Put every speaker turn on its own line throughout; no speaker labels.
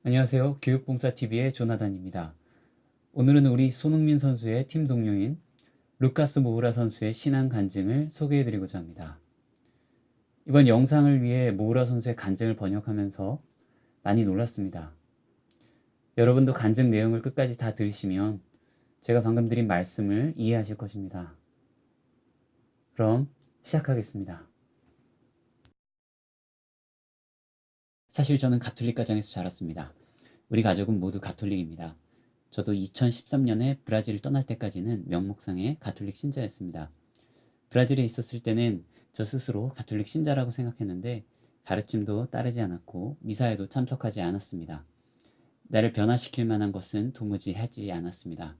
안녕하세요. 교육봉사TV의 조나단입니다. 오늘은 우리 손흥민 선수의 팀 동료인 루카스 모우라 선수의 신앙 간증을 소개해드리고자 합니다. 이번 영상을 위해 모우라 선수의 간증을 번역하면서 많이 놀랐습니다. 여러분도 간증 내용을 끝까지 다 들으시면 제가 방금 드린 말씀을 이해하실 것입니다. 그럼 시작하겠습니다. 사실 저는 가톨릭 가정에서 자랐습니다. 우리 가족은 모두 가톨릭입니다. 저도 2013년에 브라질을 떠날 때까지는 명목상의 가톨릭 신자였습니다. 브라질에 있었을 때는 저 스스로 가톨릭 신자라고 생각했는데 가르침도 따르지 않았고 미사에도 참석하지 않았습니다. 나를 변화시킬 만한 것은 도무지 하지 않았습니다.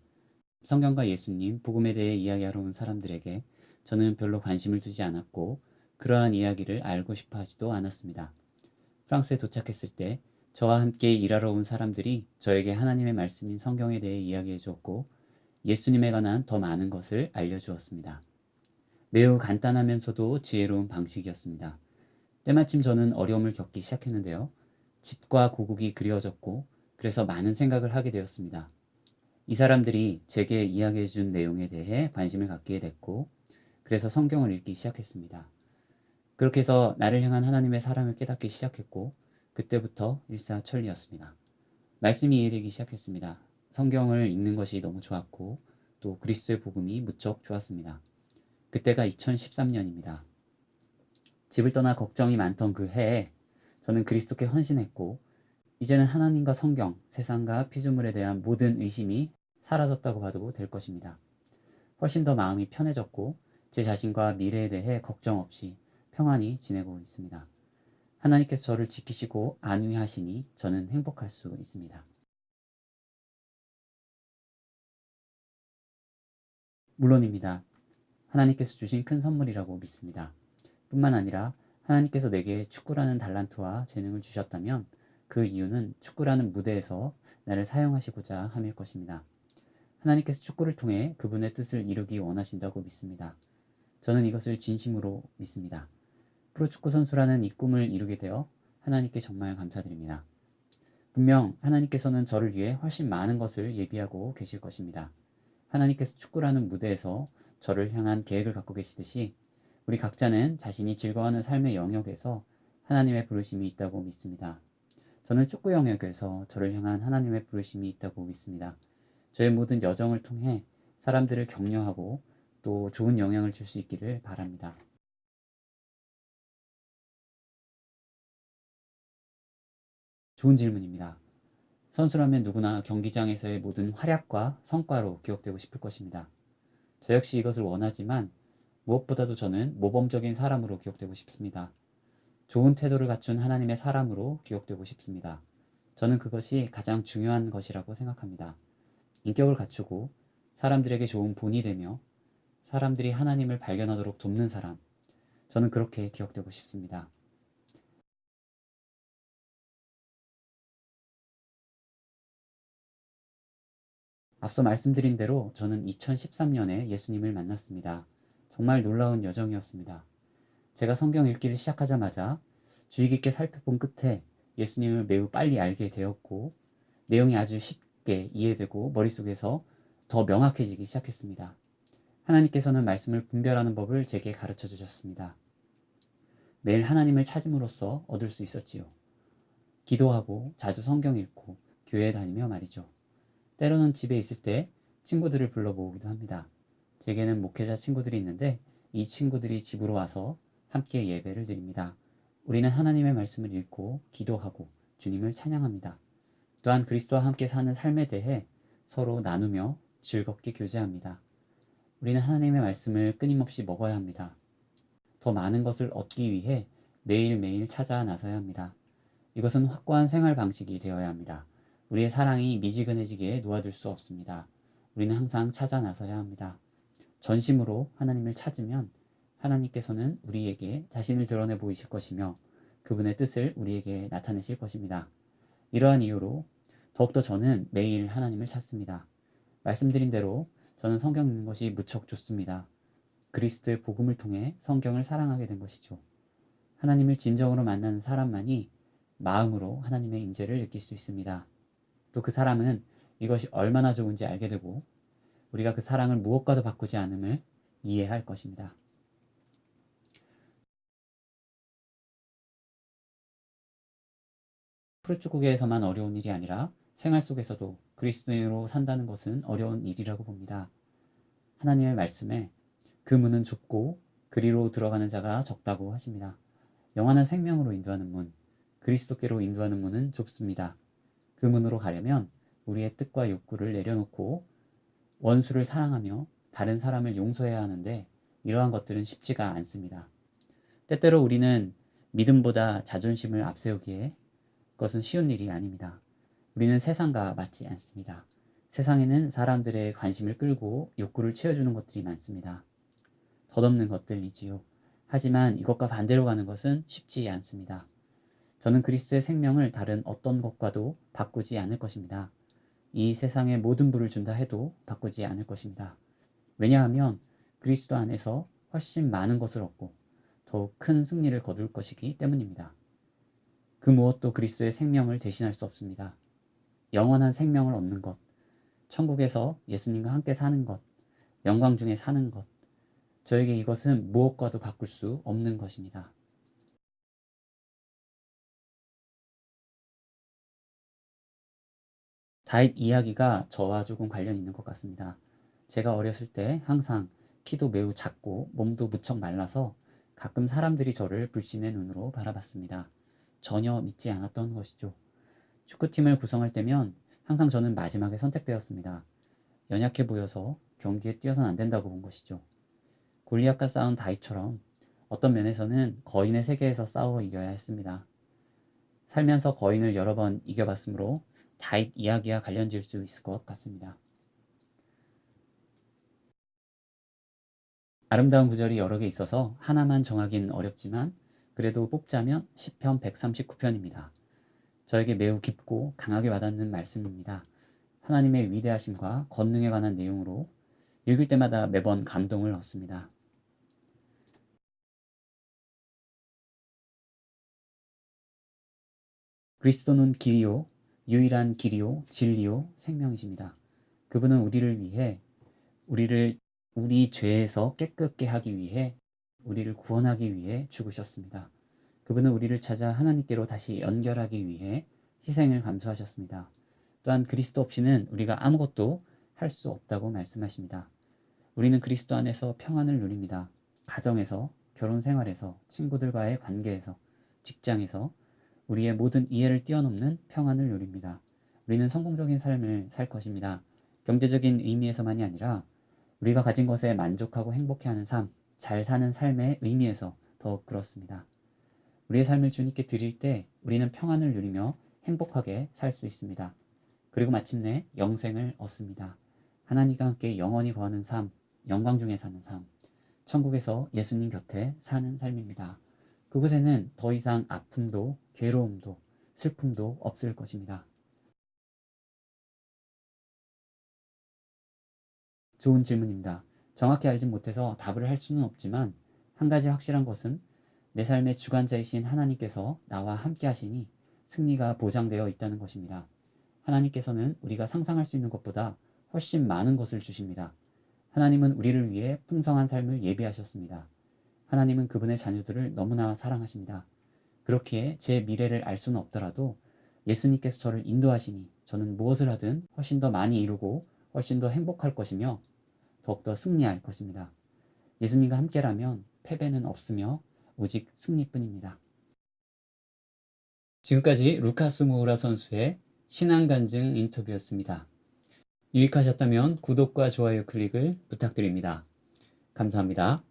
성경과 예수님, 복음에 대해 이야기하러 온 사람들에게 저는 별로 관심을 두지 않았고 그러한 이야기를 알고 싶어 하지도 않았습니다. 프랑스에 도착했을 때 저와 함께 일하러 온 사람들이 저에게 하나님의 말씀인 성경에 대해 이야기해 주었고 예수님에 관한 더 많은 것을 알려주었습니다. 매우 간단하면서도 지혜로운 방식이었습니다. 때마침 저는 어려움을 겪기 시작했는데요. 집과 고국이 그리워졌고 그래서 많은 생각을 하게 되었습니다. 이 사람들이 제게 이야기해 준 내용에 대해 관심을 갖게 됐고 그래서 성경을 읽기 시작했습니다. 그렇게 해서 나를 향한 하나님의 사랑을 깨닫기 시작했고 그때부터 일사천리였습니다. 말씀이 이해되기 시작했습니다. 성경을 읽는 것이 너무 좋았고 또 그리스도의 복음이 무척 좋았습니다. 그때가 2013년입니다. 집을 떠나 걱정이 많던 그 해에 저는 그리스도께 헌신했고 이제는 하나님과 성경, 세상과 피조물에 대한 모든 의심이 사라졌다고 봐도 될 것입니다. 훨씬 더 마음이 편해졌고 제 자신과 미래에 대해 걱정 없이 평안히 지내고 있습니다. 하나님께서 저를 지키시고 안위하시니 저는 행복할 수 있습니다. 물론입니다. 하나님께서 주신 큰 선물이라고 믿습니다. 뿐만 아니라 하나님께서 내게 축구라는 달란트와 재능을 주셨다면 그 이유는 축구라는 무대에서 나를 사용하시고자 함일 것입니다. 하나님께서 축구를 통해 그분의 뜻을 이루기 원하신다고 믿습니다. 저는 이것을 진심으로 믿습니다. 프로축구 선수라는 이 꿈을 이루게 되어 하나님께 정말 감사드립니다. 분명 하나님께서는 저를 위해 훨씬 많은 것을 예비하고 계실 것입니다. 하나님께서 축구라는 무대에서 저를 향한 계획을 갖고 계시듯이 우리 각자는 자신이 즐거워하는 삶의 영역에서 하나님의 부르심이 있다고 믿습니다. 저는 축구 영역에서 저를 향한 하나님의 부르심이 있다고 믿습니다. 저의 모든 여정을 통해 사람들을 격려하고 또 좋은 영향을 줄 수 있기를 바랍니다. 좋은 질문입니다. 선수라면 누구나 경기장에서의 모든 활약과 성과로 기억되고 싶을 것입니다. 저 역시 이것을 원하지만 무엇보다도 저는 모범적인 사람으로 기억되고 싶습니다. 좋은 태도를 갖춘 하나님의 사람으로 기억되고 싶습니다. 저는 그것이 가장 중요한 것이라고 생각합니다. 인격을 갖추고 사람들에게 좋은 본이 되며 사람들이 하나님을 발견하도록 돕는 사람. 저는 그렇게 기억되고 싶습니다. 앞서 말씀드린 대로 저는 2013년에 예수님을 만났습니다. 정말 놀라운 여정이었습니다. 제가 성경 읽기를 시작하자마자 주의 깊게 살펴본 끝에 예수님을 매우 빨리 알게 되었고 내용이 아주 쉽게 이해되고 머릿속에서 더 명확해지기 시작했습니다. 하나님께서는 말씀을 분별하는 법을 제게 가르쳐 주셨습니다. 매일 하나님을 찾음으로써 얻을 수 있었지요. 기도하고 자주 성경 읽고 교회에 다니며 말이죠. 때로는 집에 있을 때 친구들을 불러 모으기도 합니다. 제게는 목회자 친구들이 있는데 이 친구들이 집으로 와서 함께 예배를 드립니다. 우리는 하나님의 말씀을 읽고 기도하고 주님을 찬양합니다. 또한 그리스도와 함께 사는 삶에 대해 서로 나누며 즐겁게 교제합니다. 우리는 하나님의 말씀을 끊임없이 먹어야 합니다. 더 많은 것을 얻기 위해 매일매일 찾아 나서야 합니다. 이것은 확고한 생활 방식이 되어야 합니다. 우리의 사랑이 미지근해지게 놓아둘 수 없습니다. 우리는 항상 찾아 나서야 합니다. 전심으로 하나님을 찾으면 하나님께서는 우리에게 자신을 드러내 보이실 것이며 그분의 뜻을 우리에게 나타내실 것입니다. 이러한 이유로 더욱더 저는 매일 하나님을 찾습니다. 말씀드린 대로 저는 성경 읽는 것이 무척 좋습니다. 그리스도의 복음을 통해 성경을 사랑하게 된 것이죠. 하나님을 진정으로 만나는 사람만이 마음으로 하나님의 임재를 느낄 수 있습니다. 또 그 사람은 이것이 얼마나 좋은지 알게 되고 우리가 그 사랑을 무엇과도 바꾸지 않음을 이해할 것입니다. 프로축구계에서만 어려운 일이 아니라 생활 속에서도 그리스도인으로 산다는 것은 어려운 일이라고 봅니다. 하나님의 말씀에 그 문은 좁고 그리로 들어가는 자가 적다고 하십니다. 영원한 생명으로 인도하는 문, 그리스도께로 인도하는 문은 좁습니다. 그 문으로 가려면 우리의 뜻과 욕구를 내려놓고 원수를 사랑하며 다른 사람을 용서해야 하는데 이러한 것들은 쉽지가 않습니다. 때때로 우리는 믿음보다 자존심을 앞세우기에 그것은 쉬운 일이 아닙니다. 우리는 세상과 맞지 않습니다. 세상에는 사람들의 관심을 끌고 욕구를 채워주는 것들이 많습니다. 덧없는 것들이지요. 하지만 이것과 반대로 가는 것은 쉽지 않습니다. 저는 그리스도의 생명을 다른 어떤 것과도 바꾸지 않을 것입니다. 이 세상에 모든 부를 준다 해도 바꾸지 않을 것입니다. 왜냐하면 그리스도 안에서 훨씬 많은 것을 얻고 더욱 큰 승리를 거둘 것이기 때문입니다. 그 무엇도 그리스도의 생명을 대신할 수 없습니다. 영원한 생명을 얻는 것, 천국에서 예수님과 함께 사는 것, 영광 중에 사는 것, 저에게 이것은 무엇과도 바꿀 수 없는 것입니다. 다윗 이야기가 저와 조금 관련이 있는 것 같습니다. 제가 어렸을 때 항상 키도 매우 작고 몸도 무척 말라서 가끔 사람들이 저를 불신의 눈으로 바라봤습니다. 전혀 믿지 않았던 것이죠. 축구팀을 구성할 때면 항상 저는 마지막에 선택되었습니다. 연약해 보여서 경기에 뛰어선 안 된다고 본 것이죠. 골리앗과 싸운 다윗처럼 어떤 면에서는 거인의 세계에서 싸워 이겨야 했습니다. 살면서 거인을 여러 번 이겨봤으므로 다윗 이야기와 관련 지을 수 있을 것 같습니다. 아름다운 구절이 여러 개 있어서 하나만 정하긴 어렵지만 그래도 뽑자면 시편 139편입니다. 저에게 매우 깊고 강하게 와닿는 말씀입니다. 하나님의 위대하심과 권능에 관한 내용으로 읽을 때마다 매번 감동을 얻습니다. 그리스도는 길이요, 유일한 길이요, 진리요, 생명이십니다. 그분은 우리를 위해 우리 죄에서 깨끗게 하기 위해 우리를 구원하기 위해 죽으셨습니다. 그분은 우리를 찾아 하나님께로 다시 연결하기 위해 희생을 감수하셨습니다. 또한 그리스도 없이는 우리가 아무것도 할 수 없다고 말씀하십니다. 우리는 그리스도 안에서 평안을 누립니다. 가정에서, 결혼 생활에서, 친구들과의 관계에서, 직장에서 우리의 모든 이해를 뛰어넘는 평안을 누립니다. 우리는 성공적인 삶을 살 것입니다. 경제적인 의미에서만이 아니라 우리가 가진 것에 만족하고 행복해하는 삶, 잘 사는 삶의 의미에서 더욱 그렇습니다. 우리의 삶을 주님께 드릴 때 우리는 평안을 누리며 행복하게 살 수 있습니다. 그리고 마침내 영생을 얻습니다. 하나님과 함께 영원히 거하는 삶, 영광 중에 사는 삶, 천국에서 예수님 곁에 사는 삶입니다. 그곳에는 더 이상 아픔도 괴로움도 슬픔도 없을 것입니다. 좋은 질문입니다. 정확히 알진 못해서 답을 할 수는 없지만 한 가지 확실한 것은 내 삶의 주관자이신 하나님께서 나와 함께 하시니 승리가 보장되어 있다는 것입니다. 하나님께서는 우리가 상상할 수 있는 것보다 훨씬 많은 것을 주십니다. 하나님은 우리를 위해 풍성한 삶을 예비하셨습니다. 하나님은 그분의 자녀들을 너무나 사랑하십니다. 그렇기에 제 미래를 알 수는 없더라도 예수님께서 저를 인도하시니 저는 무엇을 하든 훨씬 더 많이 이루고 훨씬 더 행복할 것이며 더욱더 승리할 것입니다. 예수님과 함께라면 패배는 없으며 오직 승리뿐입니다. 지금까지 루카스 모우라 선수의 신앙간증 인터뷰였습니다. 유익하셨다면 구독과 좋아요 클릭을 부탁드립니다. 감사합니다.